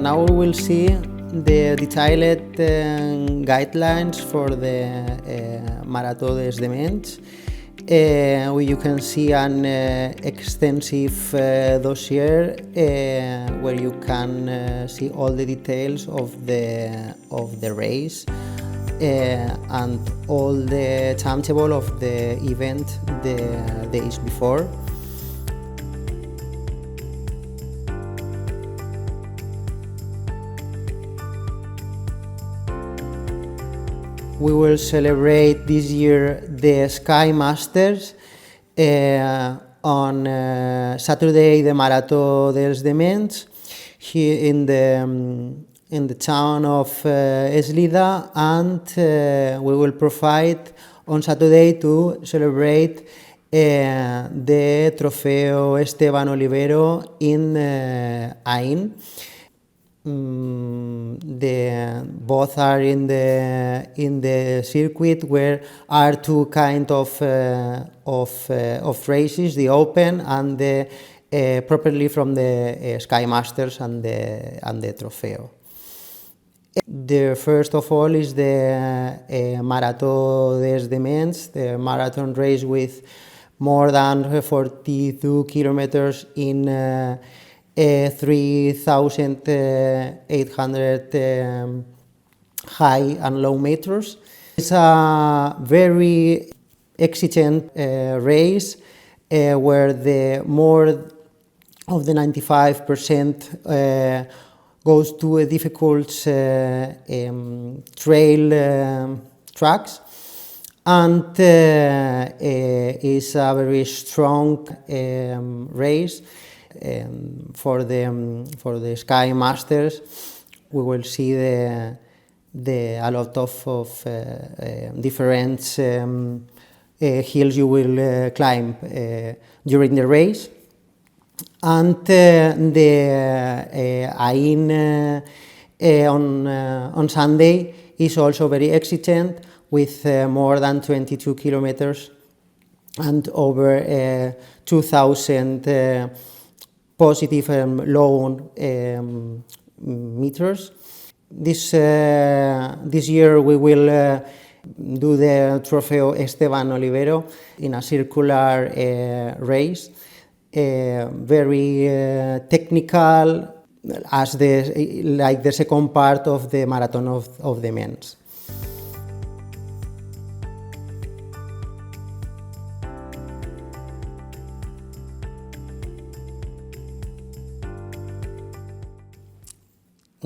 Now we will see the detailed guidelines for the Marató des Dements. Where you can see an extensive dossier where you can see all the details of the race and all the timetable of the event the days before. We will celebrate this year the Skymasters on Saturday, the Marató dels Dements, here in the town of Eslida, and we will provide on Saturday to celebrate the Trofeo Esteban Olivero in Ain. Both are in the circuit, where are two kind of races: the Open and the properly from the Skymasters and the Trofeo. The first of all is the Marató des Dements, the marathon race with more than 42 kilometers in 3,800 high and low meters. It's a very exigent race where the more of the 95% goes to a difficult trail tracks, and is a very strong race. For the Skymasters, we will see a lot of different hills you will climb during the race, and the Ain on Sunday is also very exigent, with more than 22 kilometers and over 2,000 positive and low meters. This year we will do the Trofeo Esteban Olivero in a circular race, very technical, as the second part of the Marathon of the Dements.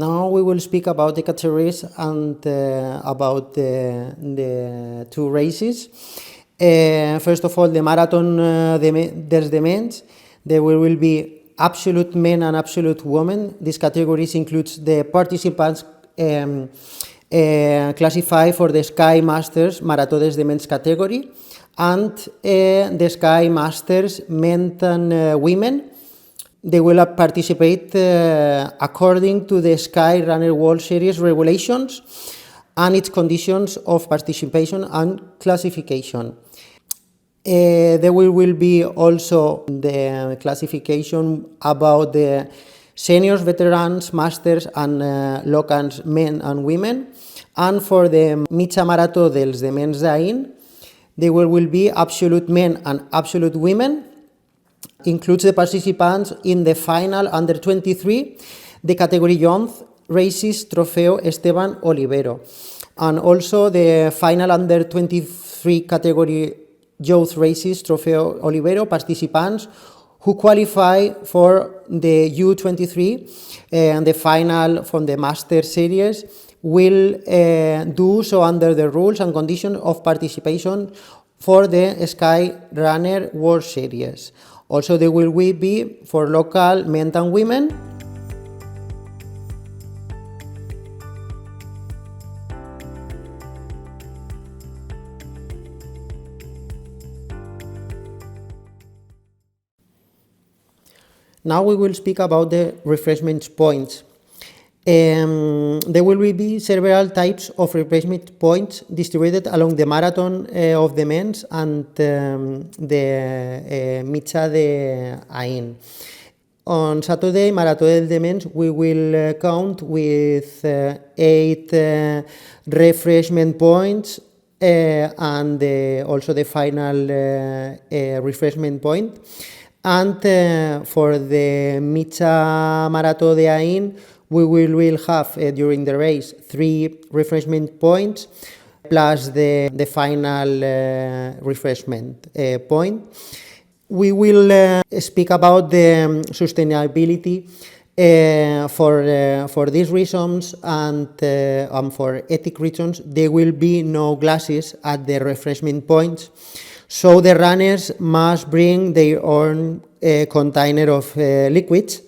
Now we will speak about the categories and about the two races. First of all, the Marathon des Dements. There will be absolute men and absolute women. These categories includes the participants classified for the Skymasters Marató des Dements category, and the Skymasters men and women. They will participate according to the Sky Runner World Series regulations and its conditions of participation and classification. There will be also the classification about the seniors, veterans, masters, and locals, men and women. And for the Mitja Marató dels Dements d'Ain, there will be absolute men and absolute women. Includes the participants in the final under 23, the category youth races Trofeo Esteban Olivero, and also the final under 23 category youth races Trofeo Olivero participants who qualify for the U23 and the final from the Master Series will do so under the rules and conditions of participation for the Sky Runner World Series. Also, there will be for local men and women. Now we will speak about the refreshment points. There will be several types of refreshment points distributed along the marathon of the Dements and the Mitja d'Ain. On Saturday, Maratón del Dements, we will count with 8 refreshment points and also the final refreshment point. And for the Mitja Marató de Ain, we will have during the race 3 refreshment points plus the final refreshment point. We will speak about the sustainability for these reasons and for ethic reasons. There will be no glasses at the refreshment points, so the runners must bring their own container of liquids.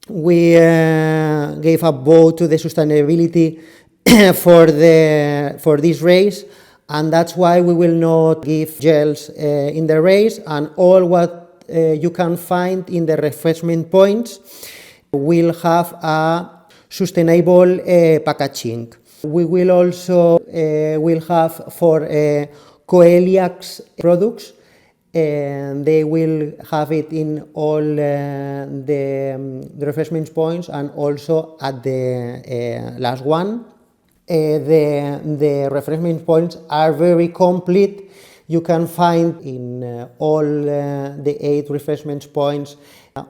We gave a vote to the sustainability for this race, and that's why we will not give gels in the race, and all what you can find in the refreshment points will have a sustainable packaging. We will also will have for coeliacs products, and they will have it in all the refreshment points and also at the last one. The refreshment points are very complete. You can find in all the 8 refreshment points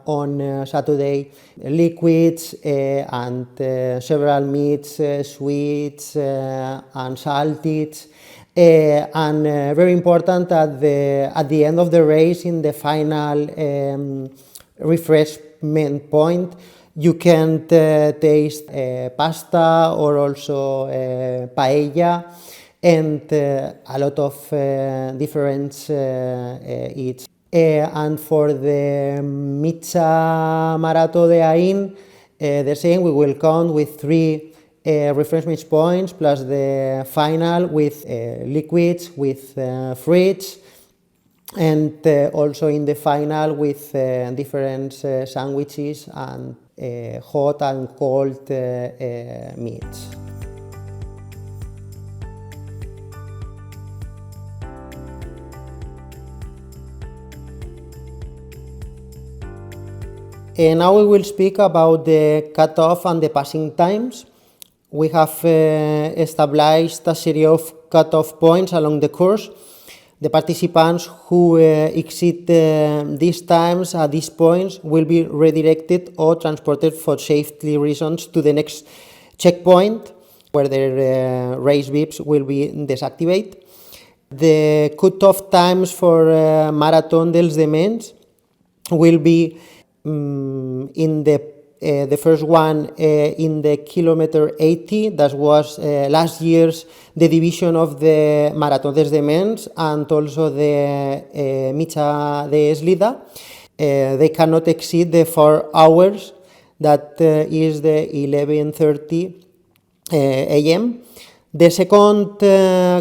on Saturday liquids and several meats, sweets and saltids. And very important at the end of the race, in the final refreshment point, you can taste pasta or also paella and a lot of different eats. And for the Mitja Marató de Ain, the same, we will count with 3 refreshment points plus the final with liquids, with fruits, and also in the final with different sandwiches and hot and cold meats. And now we will speak about the cutoff and the passing times. We have established a series of cutoff points along the course. The participants who exceed these times at these points will be redirected or transported for safety reasons to the next checkpoint, where their race VIPs will be deactivated. The cutoff times for Maratón dels Dements will be in the first one in the kilometer 80. That was last year's the division of the Maratón dels Dements and also the Mitja de Eslida. They cannot exceed the 4 hours, that is the 11:30 a.m. The second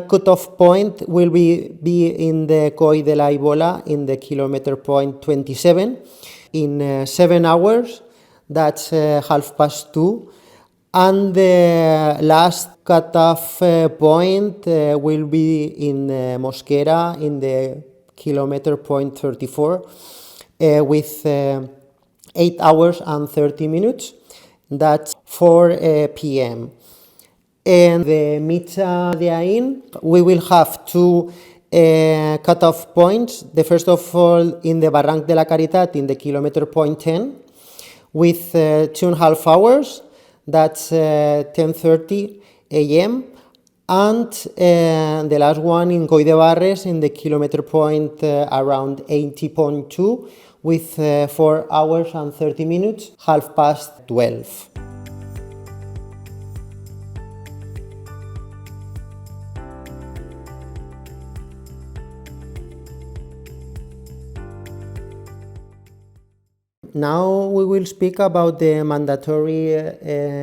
cutoff point will be in the Coll de la Ibola in the kilometer point 27 in 7 hours. That's 2:30. And the last cutoff point will be in Mosquera in the kilometer point 34 with 8 hours and 30 minutes. That's 4 p.m. And the Mitja de Ain, we will have 2 cutoff points. The first of all in the Barranc de la Caritat in the kilometer point 10 with 2.5 hours. That's 10:30 a.m. And the last one in Coll de Barres in the kilometer point around 80.2 with 4 hours and 30 minutes, 12:30. Now we will speak about the mandatory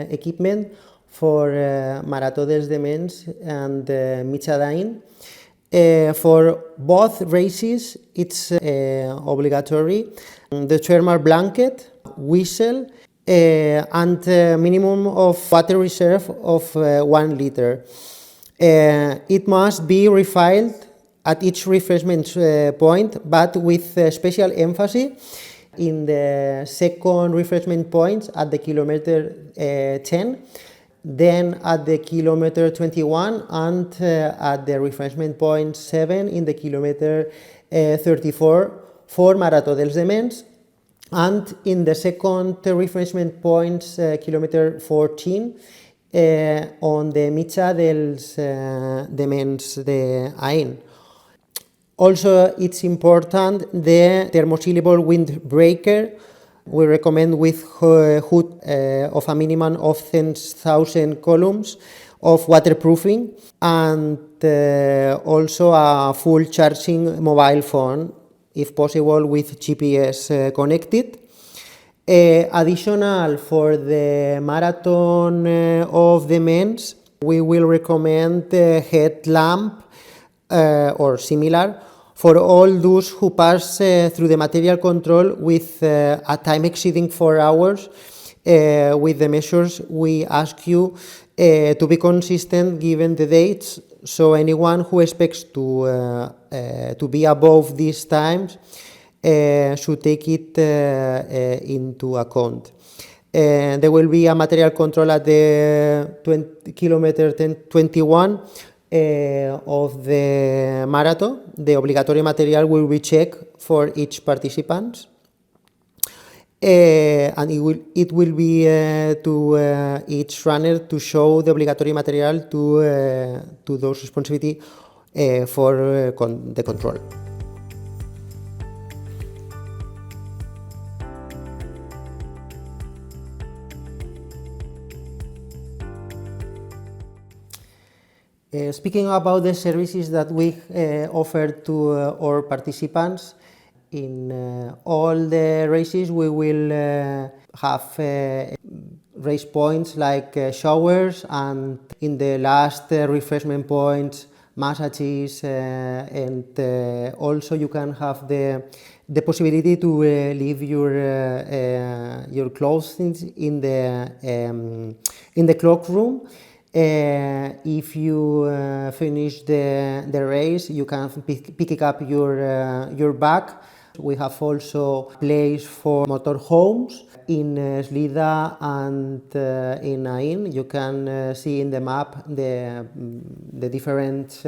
equipment for Marató dels Dements and Mitja d'Ain. For both races, it's obligatory. The thermal blanket, whistle, and minimum of water reserve of 1 liter. It must be refilled at each refreshment point, but with special emphasis in the second refreshment point at the kilometer 10, then at the kilometer 21, and at the refreshment point 7 in the kilometer 34 for Marató dels Dements, and in the second refreshment point kilometer 14 on the mitja dels Dements d'Ain. Also, it's important the thermosealable windbreaker. We recommend with hood of a minimum of 10,000 columns of waterproofing, and also a full charging mobile phone, if possible with GPS connected. Additional for the marathon of the Dements, we will recommend the headlamp or similar for all those who pass through the material control with a time exceeding 4 hours. With the measures, we ask you to be consistent given the dates, so anyone who expects to be above these times should take it into account. There will be a material control at the kilometer 21 of the marathon. The obligatory material will be checked for each participant, and it will be to each runner to show the obligatory material to those responsibility for the control. Speaking about the services that we offer to our participants, in all the races we will have race points like showers, and in the last refreshment points, massages, and also you can have the possibility to leave your clothes in the cloakroom. If you finish the race, you can pick up your bag. We have also place for motorhomes in Slida and in Ain. You can see in the map the different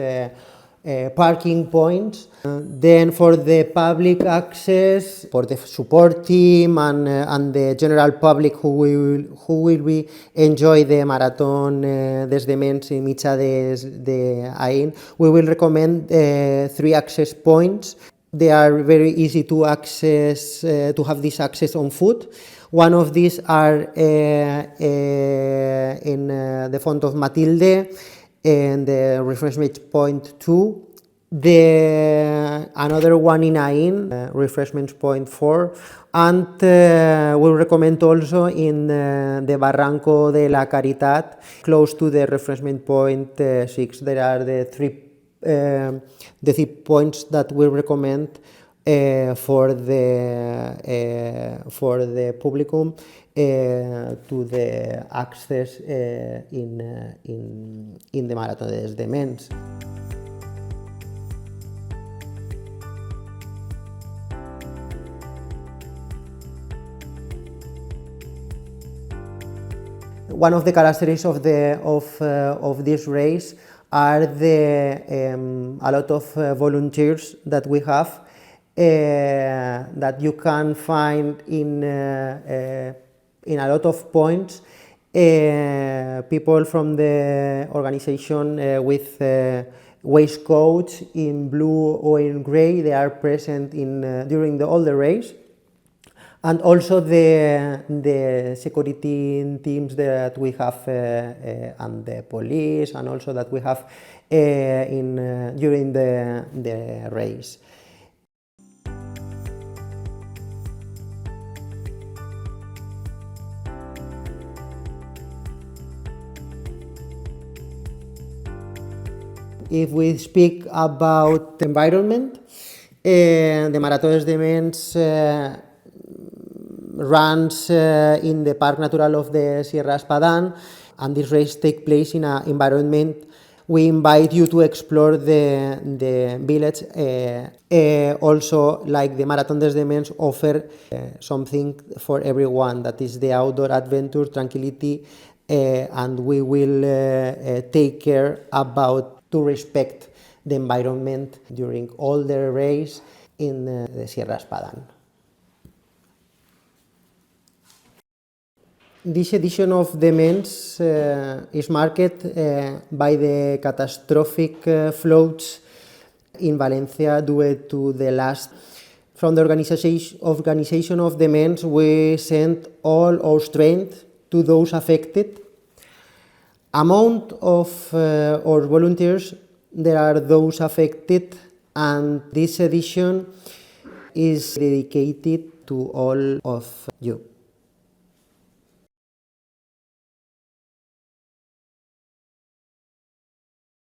parking points. Then for the public access, for the support team and the general public who will be enjoy the marathon des Dements in mitja d'Ain, we will recommend 3 access points. They are very easy to access, to have this access on foot. One of these are in the font of Matilde, and the refreshment point 2. Another one in Ain, refreshment point 4, and we'll recommend also in the Barranco de la Caritat, close to the refreshment point 6. There are the three points that we recommend for the publicum to the access in the Marathon des Dements. One of the characteristics of this race are a lot of volunteers that we have, that you can find in a lot of points. People from the organization with waistcoats in blue or in gray, they are present during all the race. And also the security teams that we have and the police, and also that we have during the race. If we speak about the environment, the Marathon des Dements runs in the Park Natural of the Sierra Espadán, and this race takes place in an environment we invite you to explore the village. Also, like the Marathon des Dements, offer something for everyone, that is the outdoor adventure, tranquility, and we will take care about to respect the environment during all the race in the Sierra Espadan. This edition of Dements is marked by the catastrophic floods in Valencia due to the last. From the organization of Dements, we sent all our strength to those affected. Among of our volunteers, there are those affected, and this edition is dedicated to all of you.